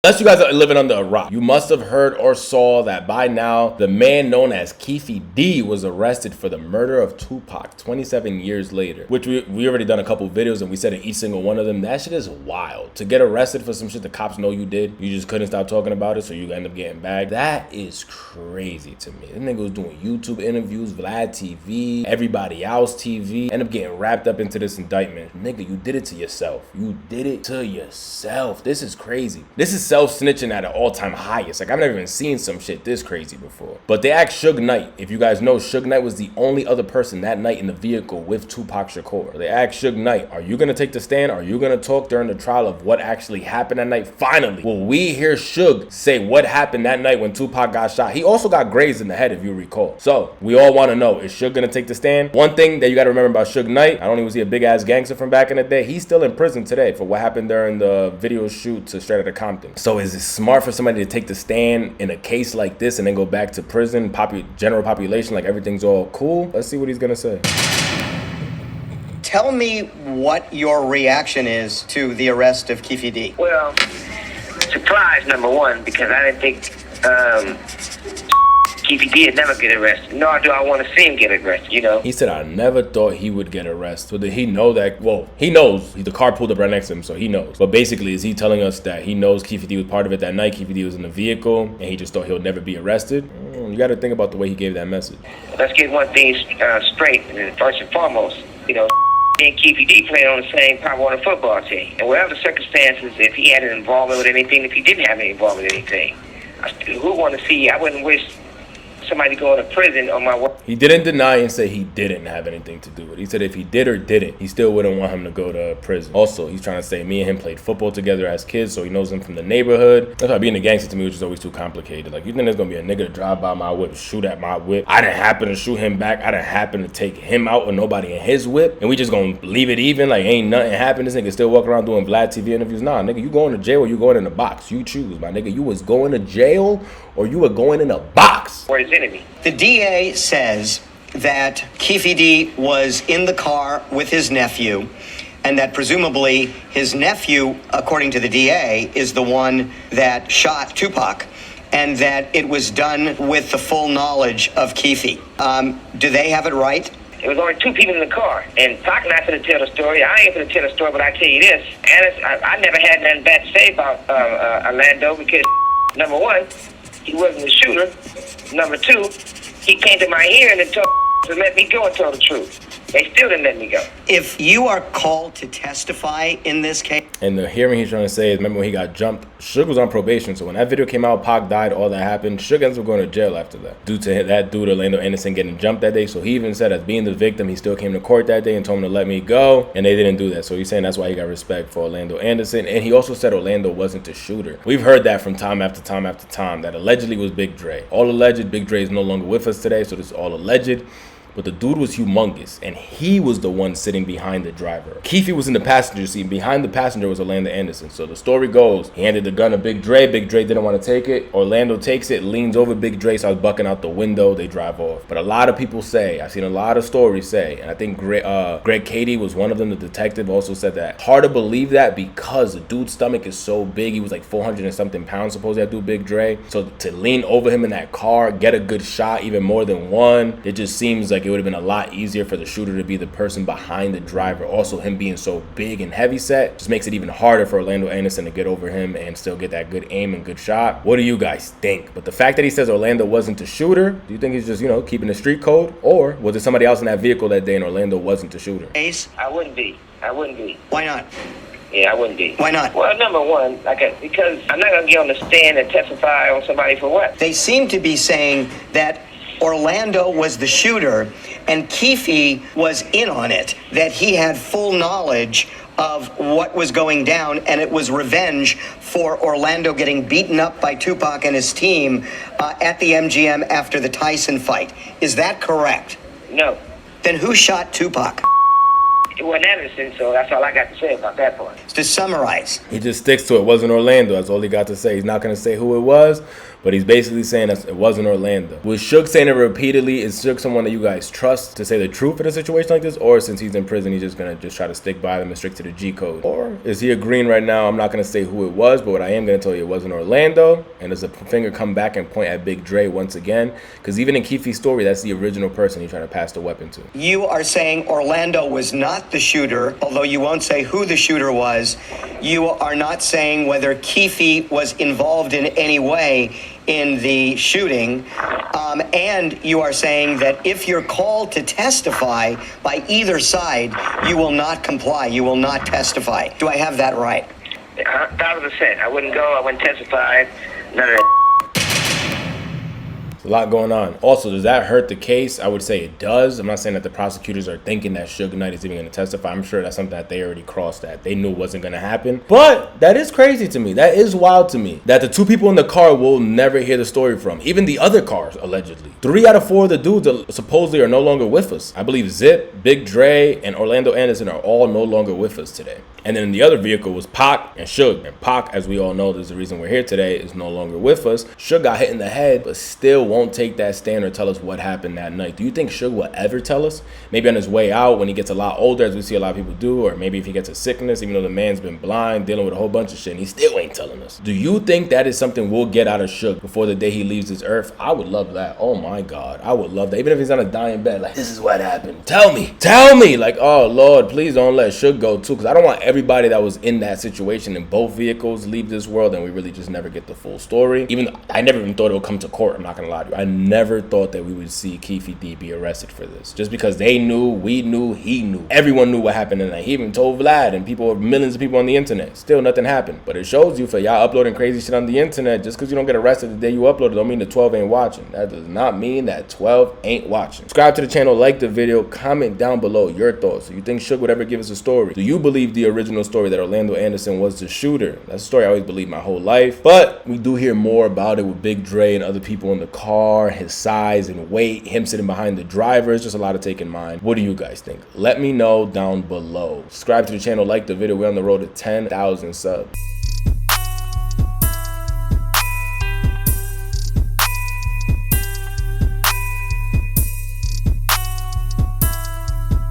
Unless you guys are living under a rock, you must have heard or saw that by now, the man known as Keefe D was arrested for the murder of Tupac 27 years later, which we already done a couple videos and we said in each single one of them, that shit is wild. To get arrested for some shit the cops know you did, you just couldn't stop talking about it, so you end up getting bagged. That is crazy to me. This nigga was doing YouTube interviews, Vlad TV, everybody else TV, end up getting wrapped up into this indictment. Nigga, you did it to yourself. You did it to yourself. This is crazy. This is self-snitching at an all-time highest. Like, I've never even seen some shit this crazy before. But they asked Suge Knight. If you guys know, Suge Knight was the only other person that night in the vehicle with Tupac Shakur. They asked Suge Knight, are you gonna take the stand? Are you gonna talk during the trial of what actually happened that night? Finally, will we hear Suge say what happened that night when Tupac got shot? He also got grazed in the head, if you recall. So, we all wanna know, is Suge gonna take the stand? One thing that you gotta remember about Suge Knight, not only was he a big-ass gangster from back in the day, he's still in prison today for what happened during the video shoot to Straight Outta Compton. So is it smart for somebody to take the stand in a case like this and then go back to prison, general population, like everything's all cool? Let's see what he's gonna say. Tell me what your reaction is to the arrest of Keefe D. Well, surprise number one, because I didn't think Keefe D would never get arrested, nor do I want to see him get arrested, you know? He said, I never thought he would get arrested. So did he know that? Well, he knows. The car pulled up right next to him, so he knows. But basically, is he telling us that he knows Keefe D was part of it that night? Keefe D was in the vehicle, and he just thought he'll never be arrested? You got to think about the way he gave that message. Let's get one thing straight, first and foremost. You know, me and Keefe D played on the same Pop Warner football team. And whatever the circumstances, if he had an involvement with anything, if he didn't have any involvement with anything, I still want to see. I wouldn't wish somebody going to prison on my work. He didn't deny and say he didn't have anything to do with it. He said if he did or didn't, he still wouldn't want him to go to prison. Also, he's trying to say me and him played football together as kids, so he knows him from the neighborhood. That's why being a gangster to me was just always too complicated. Like, you think there's gonna be a nigga to drive by my whip, shoot at my whip? I didn't happen to shoot him back. I didn't happen to take him out or nobody in his whip, and we just gonna leave it even? Like, ain't nothing happened. This nigga still walking around doing Vlad TV interviews. Nah, nigga, you going to jail or you going in a box? You choose, my nigga. You was going to jail or you were going in a box. Or his enemy. The DA says that Keefe D was in the car with his nephew, and that presumably his nephew, according to the DA, is the one that shot Tupac, and that it was done with the full knowledge of Keefe. Do they have it right? There was only two people in the car, and Pac not going to tell the story. I ain't going to tell the story, but I tell you this, and I never had nothing bad to say about Orlando, because number one, he wasn't the shooter. Number two, he came to my ear and told to let me go and tell the truth. They still didn't let me go. If you are called to testify in this case... And the hearing he's trying to say is, remember when he got jumped, Suge was on probation, so when that video came out, Pac died, all that happened, Suge ends up going to jail after that. Due to that dude, Orlando Anderson, getting jumped that day, so he even said as being the victim, he still came to court that day and told him to let me go, and they didn't do that. So he's saying that's why he got respect for Orlando Anderson, and he also said Orlando wasn't the shooter. We've heard that from time after time after time, that allegedly was Big Dre. All alleged, Big Dre is no longer with us today, so this is all alleged. But the dude was humongous, and he was the one sitting behind the driver. Keefe was in the passenger seat, and behind the passenger was Orlando Anderson. So the story goes, he handed the gun to Big Dre. Big Dre didn't want to take it. Orlando takes it, leans over Big Dre, starts bucking out the window. They drive off. But a lot of people say, I've seen a lot of stories say, and I think Greg Cady was one of them, the detective, also said that. Hard to believe that because the dude's stomach is so big. He was like 400 and something pounds, supposedly, that dude Big Dre. So to lean over him in that car, get a good shot, even more than one, it just seems like it would have been a lot easier for the shooter to be the person behind the driver. Also, him being so big and heavy set just makes it even harder for Orlando Anderson to get over him and still get that good aim and good shot. What do you guys think? But the fact that he says Orlando wasn't the shooter, do you think he's just, keeping the street code? Or was there somebody else in that vehicle that day and Orlando wasn't the shooter? Ace? I wouldn't be. Why not? Yeah, I wouldn't be. Why not? Well, number one, because I'm not going to get on the stand and testify on somebody for what? They seem to be saying that Orlando was the shooter and Keefe was in on it, that he had full knowledge of what was going down, and it was revenge for Orlando getting beaten up by Tupac and his team at the MGM after the Tyson fight. Is that correct? No. Then who shot Tupac? It wasn't Anderson, so that's all I got to say about that part. To summarize, he just sticks to it. Wasn't Orlando. That's all he got to say. He's not going to say who it was. but he's basically saying that it wasn't Orlando. Was Suge saying it repeatedly? Is Suge someone that you guys trust to say the truth in a situation like this? Or since he's in prison, he's just gonna try to stick by them and stick to the G code? Or is he agreeing right now? I'm not gonna say who it was, but what I am gonna tell you, it wasn't Orlando. And does the finger come back and point at Big Dre once again? Because even in Keefe D's story, that's the original person he's trying to pass the weapon to. You are saying Orlando was not the shooter, although you won't say who the shooter was. You are not saying whether Keefe was involved in any way in the shooting, and you are saying that if you're called to testify by either side, you will not comply, you will not testify. Do I have that right? 1,000%. I wouldn't go, I wouldn't testify, none of that. A lot going on. Also, does that hurt the case? I would say it does. I'm not saying that the prosecutors are thinking that Suge Knight is even going to testify. I'm sure that's something that they already crossed that. They knew it wasn't going to happen. But that is crazy to me. That is wild to me. That the two people in the car will never hear the story from. Even the other cars, allegedly. 3 out of 4 of the dudes that supposedly are no longer with us. I believe Zip, Big Dre, and Orlando Anderson are all no longer with us today. And then the other vehicle was Pac and Suge. And Pac, as we all know, there's the reason we're here today, is no longer with us. Suge got hit in the head, but still won't take that stand or tell us what happened that night. Do you think Suge will ever tell us? Maybe on his way out when he gets a lot older, as we see a lot of people do, or maybe if he gets a sickness, even though the man's been blind, dealing with a whole bunch of shit, and he still ain't telling us. Do you think that is something we'll get out of Suge before the day he leaves this earth? I would love that. Oh my God. I would love that. Even if he's on a dying bed, like, this is what happened. Tell me. Tell me. Like, oh Lord, please don't let Suge go too, because I don't want everybody that was in that situation in both vehicles leave this world and we really just never get the full story. Even I never even thought it would come to court. I'm not gonna lie to you. I never thought that we would see Keefe D be arrested for this, just because they knew, we knew, he knew, everyone knew what happened tonight. He even told Vlad and people, millions of people on the internet. Still nothing happened. But it shows you, for y'all uploading crazy shit on the internet, just because you don't get arrested the day you upload it don't mean the 12 ain't watching. That does not mean that 12 ain't watching. Subscribe to the channel, like the video, comment down below your thoughts. Do you think Suge would ever give us a story? Do you believe the original story that Orlando Anderson was the shooter? That's a story I always believed my whole life, but we do hear more about it with Big Dre and other people in the car, his size and weight, him sitting behind the driver. It's just a lot to take in mind. What do you guys think? Let me know down below. Subscribe to the channel, like the video. We're on the road to 10,000 subs.